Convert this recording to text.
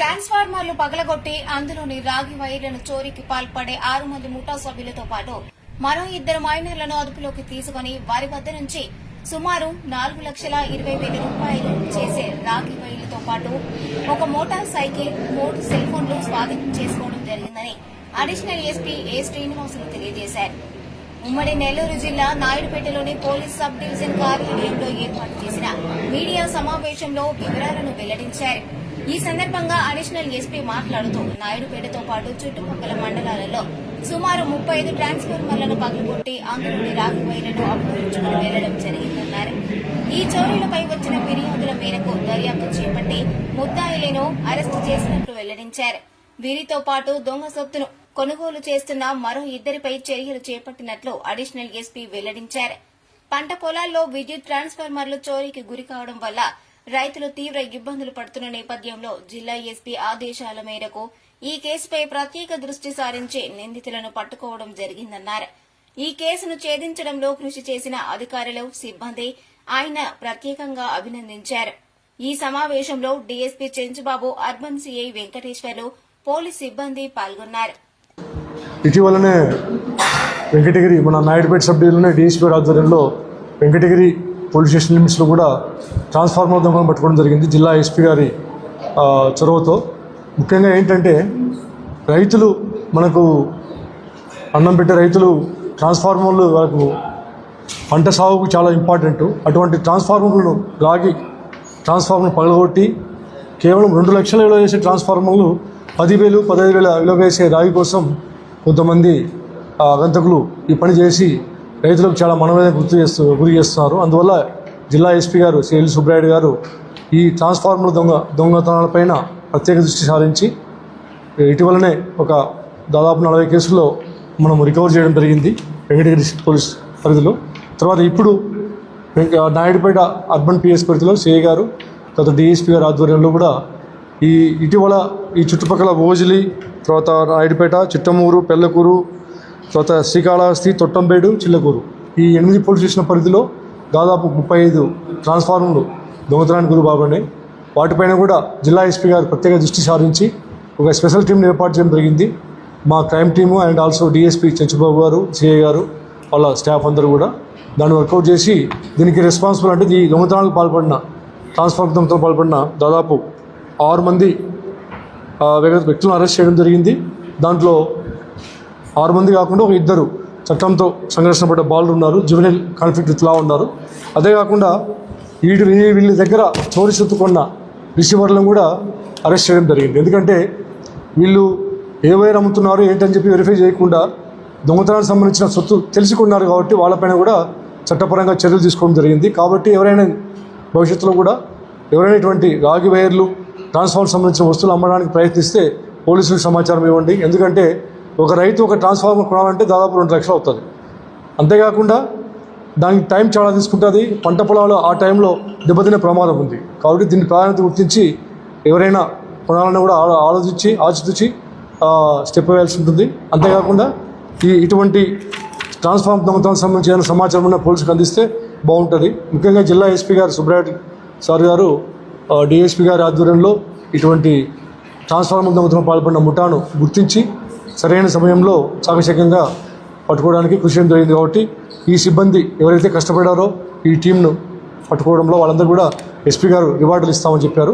ట్రాన్స్ఫార్మర్లు పగలగొట్టి అందులోని రాగి వైర్లను చోరీకి పాల్పడే 6 మంది ముఠా సభ్యులతో పాటు మరో 2 మైనర్లను అదుపులోకి తీసుకుని వారి వద్ద నుంచి సుమారు 4,20,000 రూపాయలు చేసే రాగి వైర్లతో పాటు ఒక మోటార్ సైకిల్ 3 సెల్ ఫోన్లు స్వాధీనం చేసుకోవడం జరిగిందని అడిషనల్ ఎస్పీ ఏ శ్రీనివాసులు తెలియజేశారు. ఉమ్మడి నెల్లూరు జిల్లా నాయుడుపేటలోని పోలీస్ సబ్ డివిజన్ కార్యాలయంలో ఏర్పాటు చేసిన మీడియా సమావేశంలో వివరాలను వెల్లడించారు. ఈ సందర్భంగా అడిషనల్ ఎస్పీ మాట్లాడుతూ నాయుడుపేటతో పాటు చుట్టుపక్కల మండలాలలో సుమారు 35 ట్రాన్స్ఫార్మర్లను పగలగొట్టి అందులోని రాగి వైర్లను అపహరించుకుని వెళ్లడం జరిగిందన్నారు. ఈ చోరీలపై వచ్చిన ఫిర్యాదుల మేరకు దర్యాప్తు చేపట్టి ముద్దాయిలను అరెస్టు చేసినట్లు వెల్లడించారు. వీరితో పాటు దొంగ సొత్తును కొనుగోలు చేస్తున్న మరో 2పై చర్యలు చేపట్టినట్లు అడిషనల్ ఎస్పీ వెల్లడించారు. పంట పొలాల్లో విద్యుత్ ట్రాన్స్ఫార్మర్లు చోరీకి గురికావడం వల్ల రైతులు తీవ్ర ఇబ్బందులు పడుతున్న నేపథ్యంలో జిల్లా ఎస్పీ ఆదేశాల మేరకు ఈ కేసుపై ప్రత్యేక దృష్టి సారించి నిందితులను పట్టుకోవడం జరిగిందన్నారు. ఈ కేసును ఛేదించడంలో కృషి చేసిన అధికారులు, సిబ్బంది ఆయన ప్రత్యేకంగా అభినందించారు. ఈ సమావేశంలో DSP Chenchubabu, urban CI Venkateswarlu, police సిబ్బంది పాల్గొన్నారు. ఇటీవలనే వెంకటగిరి మన నాయుడుపేట సబ్ డివిజన్లోనే డీఎస్పీ ఆధ్వర్యంలో వెంకటగిరి పోలీస్ స్టేషన్ లిమిట్స్లో కూడా ట్రాన్స్ఫార్మర్ దొంగలను పట్టుకోవడం జరిగింది జిల్లా ఎస్పీ గారి చొరవతో. ముఖ్యంగా ఏంటంటే రైతులు మనకు అన్నం పెట్టే రైతులు ట్రాన్స్ఫార్మర్లు వాళ్ళకు పంట సాగుకు చాలా ఇంపార్టెంట్. అటువంటి ట్రాన్స్ఫార్మర్లను రాగి ట్రాన్స్ఫార్మర్ పగలగొట్టి కేవలం 2 లక్షల విలువ చేసే ట్రాన్స్ఫార్మర్లు 10,000, 15,000 విలువ వేసే రాగి కోసం కొంతమంది ఆగంతకులు ఈ పని చేసి రైతులకు చాలా మనోవేదన గురి చేస్తున్నారు. అందువల్ల జిల్లా ఎస్పీ గారు సిఎల్ సుబ్రాయుడు గారు ఈ ట్రాన్స్ఫార్మర్ దొంగతనాలపైన ప్రత్యేక దృష్టి సారించి ఇటీవలనే ఒక దాదాపు 40 కేసుల్లో మనం రికవర్ చేయడం జరిగింది వెంకటగిరి పోలీస్ పరిధిలో. తర్వాత ఇప్పుడు నాయుడుపేట అర్బన్ పిఎస్ పరిధిలో సిఐ గారు, తర్వాత డిఎస్పీ గారి ఆధ్వర్యంలో కూడా ఇటీవల ఈ చుట్టుపక్కల ఓజిలి, తర్వాత నాయుడుపేట, చిట్టమూరు, పెళ్లకూరు, తర్వాత శ్రీకాళహస్తి, తొట్టంబేడు, చిల్లకూరు ఈ 8 పోలీస్ స్టేషన్ పరిధిలో దాదాపు 35 ట్రాన్స్ఫార్మర్లు దొంగతనానికి గురిబాబడినాయి. వాటిపైన కూడా జిల్లా ఎస్పీ గారు ప్రత్యేక దృష్టి సారించి ఒక స్పెషల్ టీంని ఏర్పాటు చేయడం జరిగింది. మా crime team and also DSP Chenchubabu గారు, సిఐ గారు, వాళ్ళ స్టాఫ్ అందరూ కూడా దాన్ని వర్కౌట్ చేసి దీనికి రెస్పాన్సిబుల్ అంటే ఈ దొంగతనాలకు పాల్పడిన ట్రాన్స్ఫార్మర్ దొంగతనాలకు పాల్పడిన దాదాపు 6 మంది వ్యక్తులను అరెస్ట్ చేయడం జరిగింది. దాంట్లో 6 మంది కాకుండా ఒక 2 చట్టంతో సంఘర్షణ పడ్డ బాలురు ఉన్నారు, జువెనైల్ కాన్ఫ్లిక్ట్ విత్ లా ఉన్నారు. అదే కాకుండా వీళ్ళ దగ్గర చోరీ సొత్తుకున్న రిసీవర్లను కూడా అరెస్ట్ చేయడం జరిగింది. ఎందుకంటే వీళ్ళు ఏ వైర్ అమ్ముతున్నారు ఏంటని చెప్పి వెరిఫై చేయకుండా దొంగతనానికి సంబంధించిన సొత్తు తెలుసుకున్నారు కాబట్టి వాళ్ళపైన కూడా చట్టపరంగా చర్యలు తీసుకోవడం జరిగింది. కాబట్టి ఎవరైనా భవిష్యత్తులో కూడా ఎవరైనా ఇటువంటి రాగి వైర్లు ట్రాన్స్ఫార్మర్ సంబంధించిన వస్తువులు అమ్మడానికి ప్రయత్నిస్తే పోలీసులకు సమాచారం ఇవ్వండి. ఎందుకంటే ఒక రైతు ఒక ట్రాన్స్ఫార్మర్ కొనాలంటే దాదాపు 2 లక్షలు అవుతుంది. అంతేకాకుండా దానికి టైం చాలా తీసుకుంటుంది. పంట పొలాలు ఆ టైంలో దెబ్బతినే ప్రమాదం ఉంది. కాబట్టి దీన్ని ప్రాధాన్యత గుర్తించి ఎవరైనా కొనాలన్నా కూడా ఆచితూచి స్టెప్ వేయాల్సి ఉంటుంది. అంతేకాకుండా ఇటువంటి ట్రాన్స్ఫార్మర్ దొంగతనానికి సంబంధించిన సమాచారం ఉన్న పోలీసులకు అందిస్తే బాగుంటుంది. ముఖ్యంగా జిల్లా ఎస్పీ గారు సుబ్రాయుడు సార్ గారు డిఎస్పీ గారి ఆధ్వర్యంలో ఇటువంటి ట్రాన్స్ఫార్మర్ దొంగతనం పాల్పడిన ముఠాను గుర్తించి సరైన సమయంలో చాకచక్యంగా పట్టుకోవడానికి కృషి చేయడం జరిగింది. కాబట్టి ఈ సిబ్బంది ఎవరైతే కష్టపడారో ఈ టీంను పట్టుకోవడంలో వాళ్ళందరూ కూడా ఎస్పీ గారు రివార్డులు ఇస్తామని చెప్పారు.